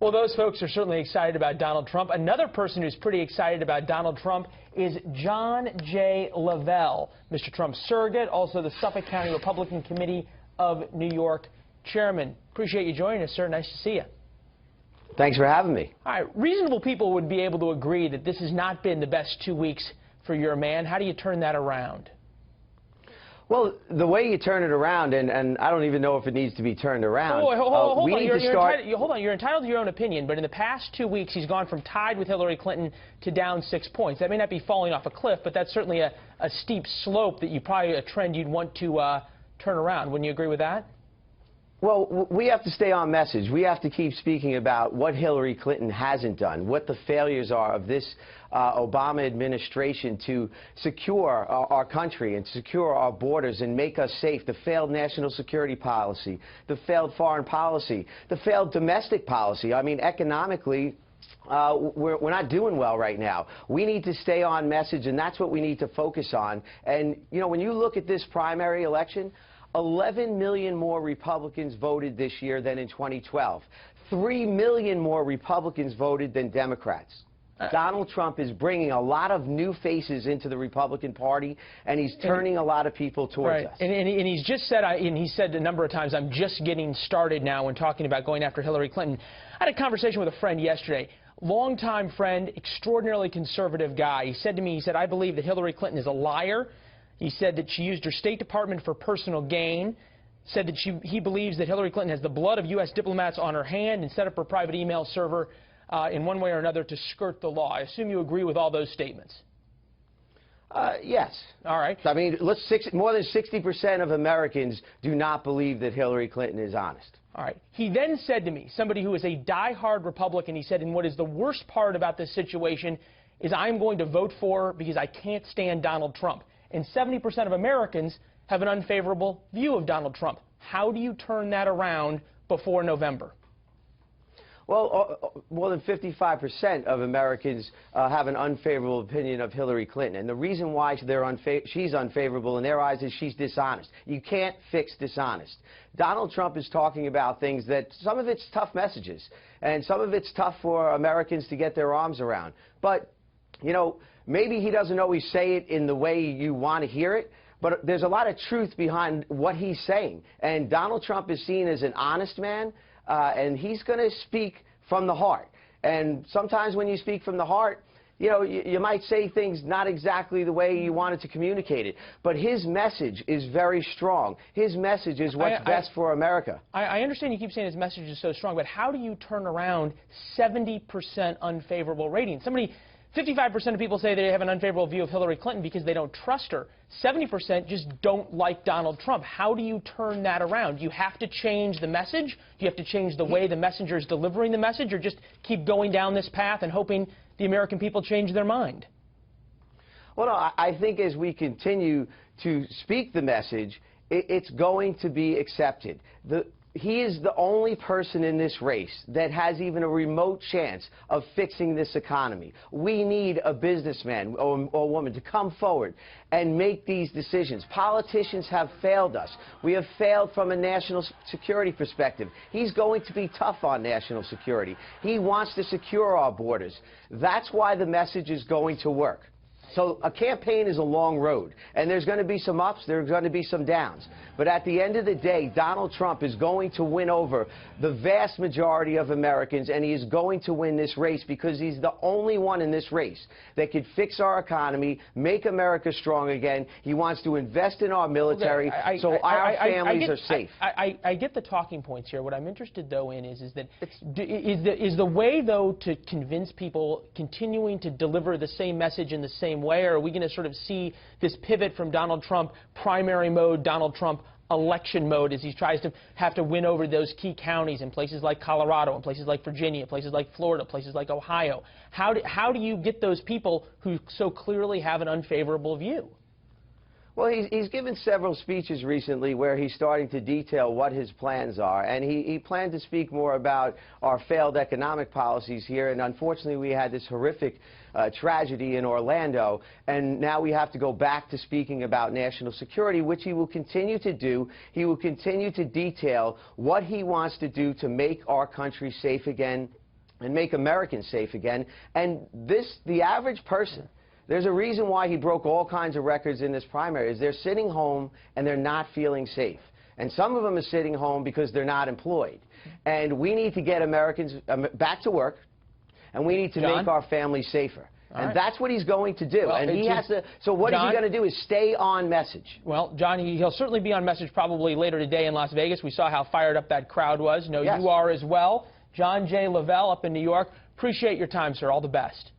Well, those folks are certainly excited about Donald Trump. Another person who's pretty excited about Donald Trump is John J. Lavelle, Mr. Trump's surrogate, also the Suffolk County Republican Committee of New York chairman. Appreciate you joining us, sir. Nice to see you. Thanks for having me. All right. Reasonable people would be able to agree that this has not been the best 2 weeks for your man. How do you turn that around? Well, the way you turn it around, and I don't even know if it needs to be turned around. Hold on. You're entitled to your own opinion, but in the past 2 weeks, he's gone from tied with Hillary Clinton to down 6 points. That may not be falling off a cliff, but that's certainly a steep slope that a trend you'd want to turn around. Wouldn't you agree with that? Well, we have to stay on message. We have to keep speaking about what Hillary Clinton hasn't done, what the failures are of this Obama administration to secure our country and secure our borders and make us safe, the failed national security policy, the failed foreign policy, the failed domestic policy. I mean, economically, we're not doing well right now. We need to stay on message, and that's what we need to focus on. And, you know, when you look at this primary election, 11 million more Republicans voted this year than in 2012. 3 million more Republicans voted than Democrats. Donald Trump is bringing a lot of new faces into the Republican Party, and he's turning a lot of people towards us. And he's just said, and he said a number of times, I'm just getting started now when talking about going after Hillary Clinton. I had a conversation with a friend yesterday, longtime friend, extraordinarily conservative guy. He said to me, I believe that Hillary Clinton is a liar. He said that she used her State Department for personal gain, said that he believes that Hillary Clinton has the blood of U.S. diplomats on her hand and set up her private email server in one way or another to skirt the law. I assume you agree with all those statements. Yes. All right. I mean, more than 60% of Americans do not believe that Hillary Clinton is honest. All right. He then said to me, somebody who is a diehard Republican, he said, and what is the worst part about this situation is I'm going to vote for because I can't stand Donald Trump. And 70% of Americans have an unfavorable view of Donald Trump. How do you turn that around before November? Well, more than 55% of Americans have an unfavorable opinion of Hillary Clinton. And the reason why she's unfavorable in their eyes is she's dishonest. You can't fix dishonest. Donald Trump is talking about things that some of it's tough messages, and some of it's tough for Americans to get their arms around. But, you know, maybe he doesn't always say it in the way you want to hear it, but there's a lot of truth behind what he's saying. And Donald Trump is seen as an honest man, and he's going to speak from the heart. And sometimes when you speak from the heart, you know, you might say things not exactly the way you wanted to communicate it. But his message is very strong. His message is what's best for America. I understand you keep saying his message is so strong, but how do you turn around 70% unfavorable rating? 55% of people say they have an unfavorable view of Hillary Clinton because they don't trust her. 70% just don't like Donald Trump. How do you turn that around? Do you have to change the message? Do you have to change the way the messenger is delivering the message, or just keep going down this path and hoping the American people change their mind? Well, no, I think as we continue to speak the message, it's going to be accepted. He is the only person in this race that has even a remote chance of fixing this economy. We need a businessman or woman to come forward and make these decisions. Politicians have failed us. We have failed from a national security perspective. He's going to be tough on national security. He wants to secure our borders. That's why the message is going to work. So a campaign is a long road, and there's going to be some ups, there's going to be some downs. But at the end of the day, Donald Trump is going to win over the vast majority of Americans, and he is going to win this race because he's the only one in this race that could fix our economy, make America strong again. He wants to invest in our military so our families are safe. I get the talking points here. What I'm interested, though, in is the way, though, to convince people continuing to deliver the same message in the same way, or are we going to sort of see this pivot from Donald Trump primary mode, Donald Trump election mode, as he tries to have to win over those key counties in places like Colorado, in places like Virginia, places like Florida, places like Ohio? How do you get those people who so clearly have an unfavorable view? Well, he's given several speeches recently where he's starting to detail what his plans are, and he planned to speak more about our failed economic policies here, and unfortunately we had this horrific tragedy in Orlando, and now we have to go back to speaking about national security, which he will continue to do. He will continue to detail what he wants to do to make our country safe again and make Americans safe again. And the average person, there's a reason why he broke all kinds of records in this primary, is they're sitting home and they're not feeling safe. And some of them are sitting home because they're not employed. And we need to get Americans back to work, and we need to make our families safer. And that's what he's going to do. Well, and he has to. So what is he going to do is stay on message. Well, John, he'll certainly be on message probably later today in Las Vegas. We saw how fired up that crowd was. You are as well. John J. Lavelle up in New York. Appreciate your time, sir. All the best.